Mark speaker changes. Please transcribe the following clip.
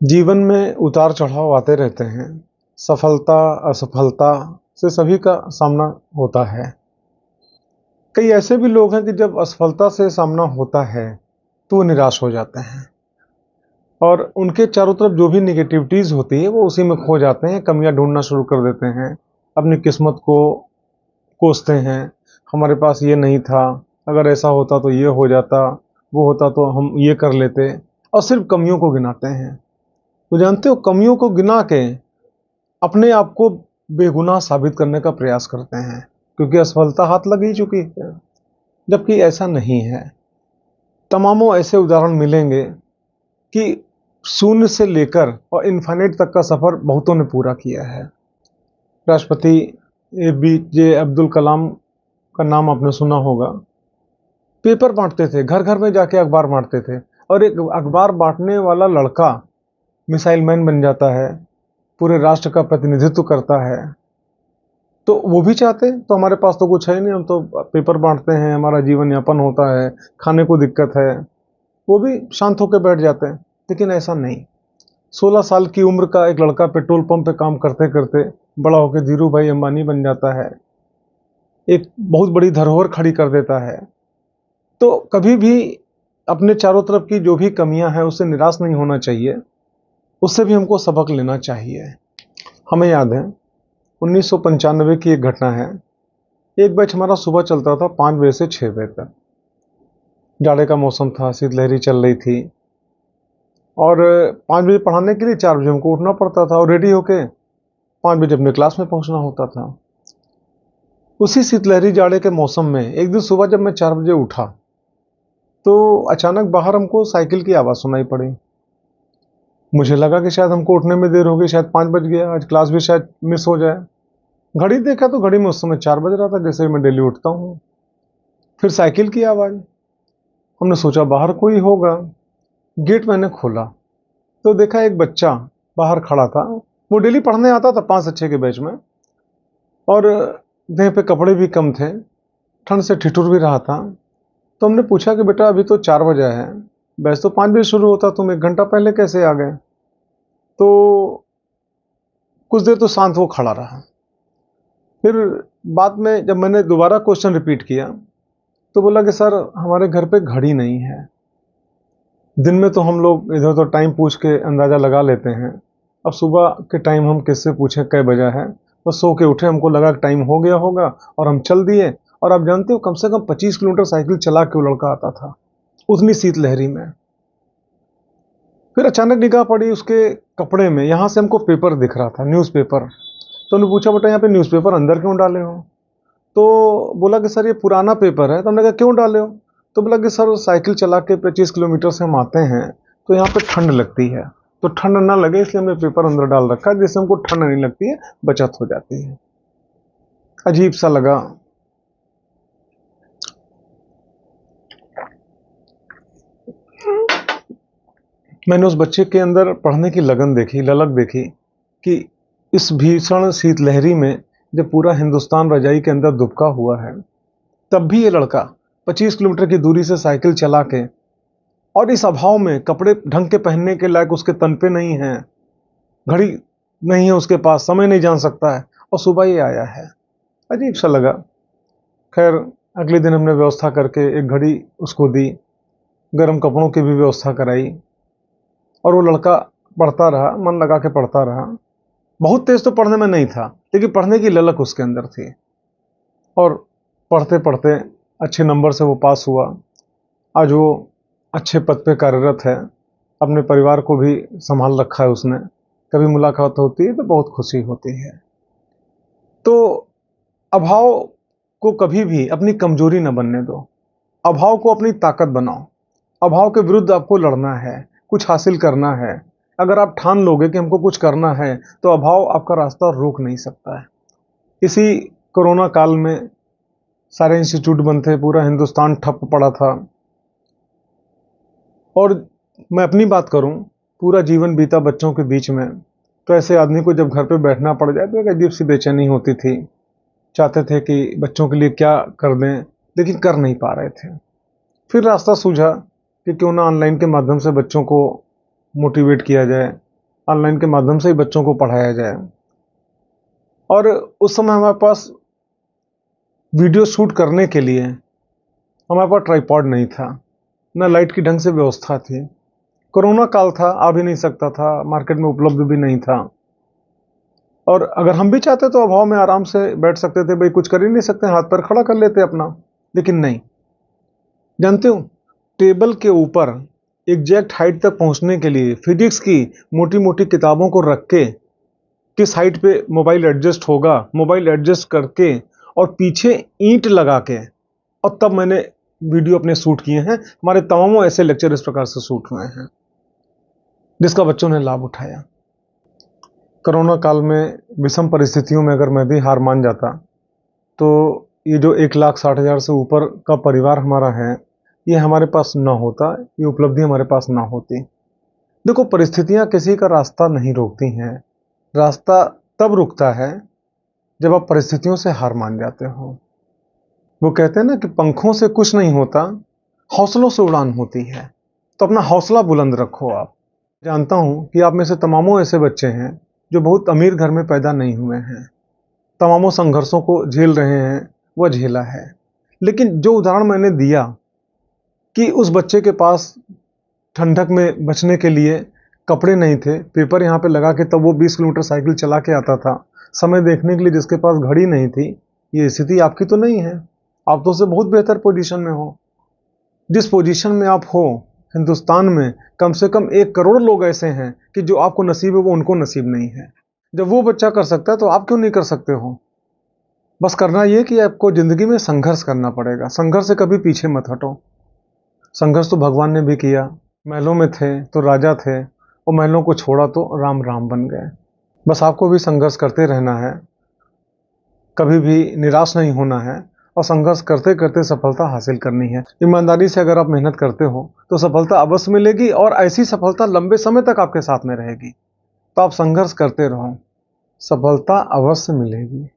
Speaker 1: जीवन में उतार चढ़ाव आते रहते हैं। सफलता असफलता से सभी का सामना होता है। कई ऐसे भी लोग हैं कि जब असफलता से सामना होता है तो वो निराश हो जाते हैं और उनके चारों तरफ जो भी निगेटिविटीज होती है वो उसी में खो जाते हैं, कमियां ढूंढना शुरू कर देते हैं, अपनी किस्मत को कोसते हैं। हमारे पास ये नहीं था, अगर ऐसा होता तो ये हो जाता, वो होता तो हम ये कर लेते, और सिर्फ कमियों को गिनाते हैं। तो जानते हो, कमियों को गिना के अपने आप को बेगुनाह साबित करने का प्रयास करते हैं, क्योंकि असफलता हाथ लग ही चुकी है। जबकि ऐसा नहीं है। तमामों ऐसे उदाहरण मिलेंगे कि शून्य से लेकर और इन्फाइनाइट तक का सफर बहुतों ने पूरा किया है। राष्ट्रपति APJ अब्दुल कलाम का नाम आपने सुना होगा। पेपर बांटते थे, घर घर में जाके अखबार बांटते थे, और एक अखबार बांटने वाला लड़का मिसाइल मैन बन जाता है, पूरे राष्ट्र का प्रतिनिधित्व करता है। तो वो भी चाहते तो हमारे पास तो कुछ है नहीं, हम तो पेपर बांटते हैं, हमारा जीवन यापन होता है, खाने को दिक्कत है, वो भी शांत होकर बैठ जाते हैं। लेकिन ऐसा नहीं। 16 साल की उम्र का एक लड़का पेट्रोल पंप पे काम करते करते बड़ा होकर धीरू भाई अंबानी बन जाता है, एक बहुत बड़ी धरोहर खड़ी कर देता है। तो कभी भी अपने चारों तरफ की जो भी कमियां हैं उससे निराश नहीं होना चाहिए, उससे भी हमको सबक लेना चाहिए। हमें याद है 1995 की एक घटना है। एक बैच हमारा सुबह चलता था 5 बजे से 6 बजे तक। जाड़े का मौसम था, शीतलहरी चल रही थी, और 5 बजे पढ़ाने के लिए 4 बजे हमको उठना पड़ता था और रेडी होके 5 बजे अपने क्लास में पहुंचना होता था। उसी शीतलहरी जाड़े के मौसम में एक दिन सुबह जब मैं 4 बजे उठा तो अचानक बाहर हमको साइकिल की आवाज़ सुनाई पड़ी। मुझे लगा कि शायद हमको उठने में देर हो गई, शायद 5 बज गया, आज क्लास भी शायद मिस हो जाए। घड़ी देखा तो घड़ी में उस समय 4 बज रहा था, जैसे मैं डेली उठता हूँ। फिर साइकिल की आवाज़, हमने सोचा बाहर कोई होगा। गेट मैंने खोला तो देखा एक बच्चा बाहर खड़ा था। वो डेली पढ़ने आता था 5 से 6 के बैच में, और देह पे कपड़े भी कम थे, ठंड से ठिठुर भी रहा था। तो हमने पूछा कि बेटा अभी तो 4 बजे है, बैच तो 5 बजे शुरू होता, तुम 1 घंटा पहले कैसे आ गए? तो कुछ देर तो शांत वो खड़ा रहा। फिर बाद में जब मैंने दोबारा क्वेश्चन रिपीट किया तो बोला कि सर हमारे घर पे घड़ी नहीं है। दिन में तो हम लोग इधर उधर टाइम पूछ के अंदाज़ा लगा लेते हैं, अब सुबह के टाइम हम किससे पूछें कै बजा है? बस सो के उठे, हमको लगा कि टाइम हो गया होगा और हम चल दिए। और आप जानते हो, कम से कम 25 किलोमीटर साइकिल चला के वो लड़का आता था उतनी शीतलहरी में। फिर अचानक निगाह पड़ी उसके कपड़े में, यहाँ से हमको पेपर दिख रहा था, न्यूज़पेपर। तो हमने पूछा बेटा यहाँ पे न्यूज़पेपर अंदर क्यों डाले हो? तो बोला कि सर ये पुराना पेपर है। तो हमने कहा क्यों डाले हो? तो बोला कि सर साइकिल चला के 25 किलोमीटर से हम आते हैं तो यहाँ पे ठंड लगती है, तो ठंड ना लगे इसलिए हमने पेपर अंदर डाल रखा है, जिससे हमको ठंड नहीं लगती है, बचत हो जाती है। अजीब सा लगा। मैंने उस बच्चे के अंदर पढ़ने की लगन देखी, ललक देखी कि इस भीषण शीतलहरी में जब पूरा हिंदुस्तान रजाई के अंदर दुबका हुआ है, तब भी ये लड़का 25 किलोमीटर की दूरी से साइकिल चला के, और इस अभाव में कपड़े ढंग के पहनने के लायक उसके तन पे नहीं है, घड़ी नहीं है उसके पास, समय नहीं जान सकता है, और सुबह ही आया है। अजीब सा लगा। खैर अगले दिन हमने व्यवस्था करके एक घड़ी उसको दी, गर्म कपड़ों की भी व्यवस्था कराई, और वो लड़का पढ़ता रहा, मन लगा के पढ़ता रहा। बहुत तेज तो पढ़ने में नहीं था, लेकिन पढ़ने की ललक उसके अंदर थी, और पढ़ते पढ़ते अच्छे नंबर से वो पास हुआ। आज वो अच्छे पद पे कार्यरत है, अपने परिवार को भी संभाल रखा है उसने। कभी मुलाकात होती है तो बहुत खुशी होती है। तो अभाव को कभी भी अपनी कमजोरी न बनने दो, अभाव को अपनी ताकत बनाओ। अभाव के विरुद्ध आपको लड़ना है, कुछ हासिल करना है। अगर आप ठान लोगे कि हमको कुछ करना है तो अभाव आपका रास्ता रोक नहीं सकता है। इसी कोरोना काल में सारे इंस्टीट्यूट बंद थे, पूरा हिंदुस्तान ठप पड़ा था, और मैं अपनी बात करूं, पूरा जीवन बीता बच्चों के बीच में, तो ऐसे आदमी को जब घर पे बैठना पड़ जाए तो एक अजीब सी बेचैनी होती थी। चाहते थे कि बच्चों के लिए क्या कर दें, लेकिन कर नहीं पा रहे थे। फिर रास्ता सूझा कि क्यों ना ऑनलाइन के माध्यम से बच्चों को मोटिवेट किया जाए, ऑनलाइन के माध्यम से ही बच्चों को पढ़ाया जाए। और उस समय हमारे पास वीडियो शूट करने के लिए हमारे पास ट्राइपॉड नहीं था, न लाइट की ढंग से व्यवस्था थी। कोरोना काल था, आ भी नहीं सकता था, मार्केट में उपलब्ध भी नहीं था। और अगर हम भी चाहते तो अभाव में आराम से बैठ सकते थे, भाई कुछ कर ही नहीं सकते, हाथ पैर खड़ा कर लेते अपना। लेकिन नहीं, जानते हो, टेबल के ऊपर एग्जैक्ट हाइट तक पहुंचने के लिए फिजिक्स की मोटी मोटी किताबों को रख के किस हाइट पे मोबाइल एडजस्ट होगा, मोबाइल एडजस्ट करके और पीछे ईंट लगा के, और तब मैंने वीडियो अपने शूट किए हैं। हमारे तमामों ऐसे लेक्चर इस प्रकार से शूट हुए हैं जिसका बच्चों ने लाभ उठाया। कोरोना काल में विषम परिस्थितियों में अगर मैं भी हार मान जाता तो ये जो 1,60,000 से ऊपर का परिवार हमारा है, ये हमारे पास ना होता, ये उपलब्धि हमारे पास ना होती। देखो, परिस्थितियां किसी का रास्ता नहीं रोकती हैं। रास्ता तब रुकता है जब आप परिस्थितियों से हार मान जाते हो। वो कहते हैं ना कि पंखों से कुछ नहीं होता, हौसलों से उड़ान होती है। तो अपना हौसला बुलंद रखो। आप जानता हूं कि आप में से तमामों ऐसे बच्चे हैं जो बहुत अमीर घर में पैदा नहीं हुए हैं, तमामों संघर्षों को झेल रहे हैं, वह झेला है। लेकिन जो उदाहरण मैंने दिया कि उस बच्चे के पास ठंडक में बचने के लिए कपड़े नहीं थे, पेपर यहाँ पे लगा के तब वो 20 किलोमीटर साइकिल चला के आता था, समय देखने के लिए जिसके पास घड़ी नहीं थी, ये स्थिति आपकी तो नहीं है। आप तो उससे बहुत बेहतर पोजीशन में हो। जिस पोजीशन में आप हो, हिंदुस्तान में कम से कम 1 करोड़ लोग ऐसे हैं कि जो आपको नसीब है वो उनको नसीब नहीं है। जब वो बच्चा कर सकता है तो आप क्यों नहीं कर सकते हो? बस करना ये कि आपको जिंदगी में संघर्ष करना पड़ेगा। संघर्ष से कभी पीछे मत हटो। संघर्ष तो भगवान ने भी किया। महलों में थे तो राजा थे, और महलों को छोड़ा तो राम राम बन गए। बस आपको भी संघर्ष करते रहना है, कभी भी निराश नहीं होना है, और संघर्ष करते करते सफलता हासिल करनी है। ईमानदारी से अगर आप मेहनत करते हो तो सफलता अवश्य मिलेगी, और ऐसी सफलता लंबे समय तक आपके साथ में रहेगी। तो आप संघर्ष करते रहो, सफलता अवश्य मिलेगी।